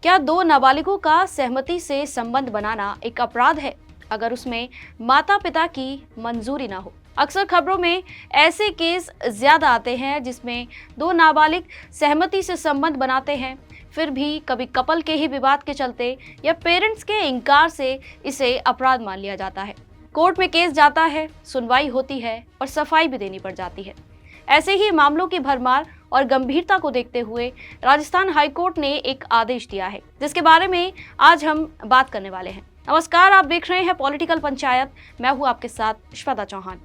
क्या दो नाबालिगों का सहमति से संबंध बनाना एक अपराध है अगर उसमें माता पिता की मंजूरी ना हो? अक्सर खबरों में ऐसे केस ज्यादा आते हैं जिसमें दो नाबालिग सहमति से संबंध बनाते हैं, फिर भी कभी कपल के ही विवाद के चलते या पेरेंट्स के इनकार से इसे अपराध मान लिया जाता है। कोर्ट में केस जाता है, सुनवाई होती है और सफाई भी देनी पड़ जाती है। ऐसे ही मामलों की भरमार और गंभीरता को देखते हुए राजस्थान हाईकोर्ट ने एक आदेश दिया है, जिसके बारे में आज हम बात करने वाले हैं। नमस्कार, आप देख रहे हैं पॉलिटिकल पंचायत। मैं हूं आपके साथ श्वेता चौहान।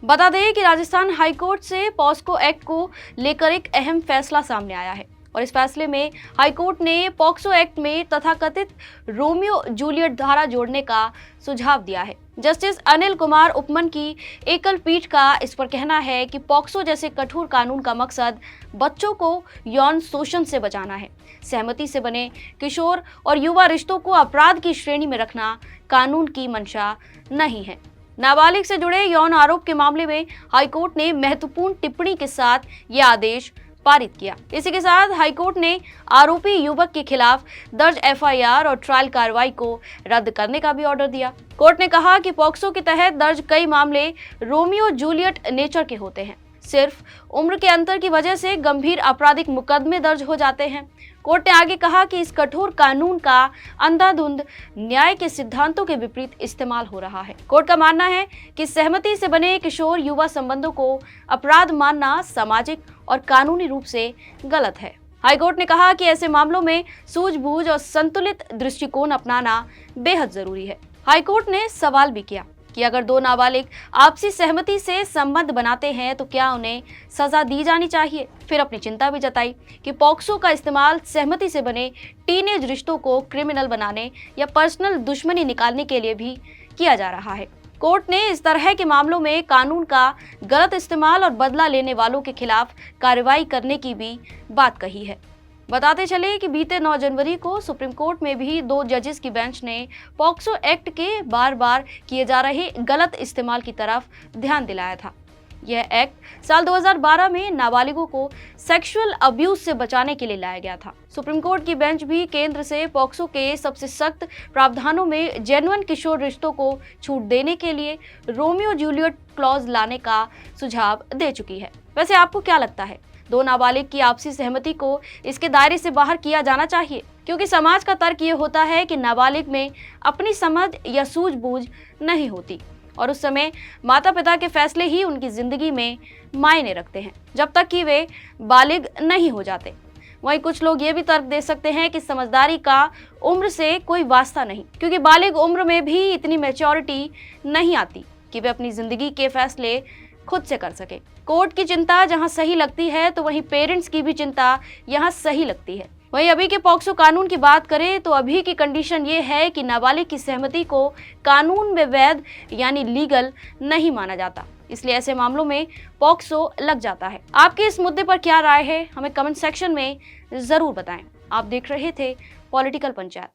बता दें कि राजस्थान हाईकोर्ट से पॉक्सो एक्ट को लेकर एक अहम फैसला सामने आया है और इस फैसले में हाईकोर्ट ने पॉक्सो एक्ट में तथाकथित रोमियो जूलियट धारा जोड़ने का सुझाव दिया है। जस्टिस अनिल कुमार उपमन की एकल पीठ का इस पर कहना है कि पॉक्सो जैसे कठोर कानून का मकसद बच्चों को यौन शोषण से बचाना है। सहमति से बने किशोर और युवा रिश्तों को अपराध की श्रेणी में रखना कानून की मंशा नहीं है। नाबालिग से जुड़े यौन आरोप के मामले में हाईकोर्ट ने महत्वपूर्ण टिप्पणी के साथ यह आदेश पारित किया। इसी के साथ हाईकोर्ट ने आरोपी युवक के खिलाफ दर्ज एफआईआर और ट्रायल कार्रवाई को रद्द करने का भी ऑर्डर दिया। कोर्ट ने कहा कि पॉक्सो के तहत दर्ज कई मामले रोमियो जूलियट नेचर के होते हैं। सिर्फ उम्र के अंतर की वजह से गंभीर आपराधिक मुकदमे दर्ज हो जाते हैं। कोर्ट ने आगे कहा कि इस कठोर कानून का अंधाधुंध न्याय के सिद्धांतों के विपरीत इस्तेमाल हो रहा है। कोर्ट का मानना है कि सहमति से बने किशोर युवा संबंधों को अपराध मानना सामाजिक और कानूनी रूप से गलत है। हाईकोर्ट ने कहा कि ऐसे मामलों में सूझबूझ और संतुलित दृष्टिकोण अपनाना बेहद जरूरी है। हाईकोर्ट ने सवाल भी किया कि अगर दो नाबालिग आपसी सहमति से संबंध बनाते हैं तो क्या उन्हें सजा दी जानी चाहिए। फिर अपनी चिंता भी जताई कि पॉक्सो का इस्तेमाल सहमति से बने टीनेज रिश्तों को क्रिमिनल बनाने या पर्सनल दुश्मनी निकालने के लिए भी किया जा रहा है। कोर्ट ने इस तरह के मामलों में कानून का गलत इस्तेमाल और बदला लेने वालों के खिलाफ कार्रवाई करने की भी बात कही है। बताते चले कि बीते 9 जनवरी को सुप्रीम कोर्ट में भी 2 जजेस की बेंच ने पॉक्सो एक्ट के बार बार किए जा रहे गलत इस्तेमाल की तरफ ध्यान दिलाया था। यह एक्ट साल 2012 में नाबालिगों को सेक्सुअल अब्यूज से बचाने के लिए लाया गया था। सुप्रीम कोर्ट की बेंच भी केंद्र से पॉक्सो के सबसे सख्त प्रावधानों में जेन्युइन किशोर रिश्तों को छूट देने के लिए रोमियो जूलियट क्लॉज लाने का सुझाव दे चुकी है। वैसे आपको क्या लगता है, दो नाबालिग की आपसी सहमति को इसके दायरे से बाहर किया जाना चाहिए? क्योंकि समाज का तर्क ये होता है कि नाबालिग में अपनी समझ या सूझबूझ नहीं होती और उस समय माता पिता के फैसले ही उनकी जिंदगी में मायने रखते हैं, जब तक कि वे बालिग नहीं हो जाते। वहीं कुछ लोग ये भी तर्क दे सकते हैं कि समझदारी का उम्र से कोई वास्ता नहीं, क्योंकि बालिग उम्र में भी इतनी मैच्योरिटी नहीं आती कि वे अपनी जिंदगी के फैसले खुद से कर सके। कोर्ट की चिंता जहां सही लगती है तो वहीं पेरेंट्स की भी चिंता यहां सही लगती है। वहीं अभी के पॉक्सो कानून की बात करें तो अभी की कंडीशन ये है कि नाबालिग की सहमति को कानून में वैध यानी लीगल नहीं माना जाता, इसलिए ऐसे मामलों में पॉक्सो लग जाता है। आपकी इस मुद्दे पर क्या राय है, हमें कमेंट सेक्शन में जरूर बताएं। आप देख रहे थे पॉलिटिकल पंचायत।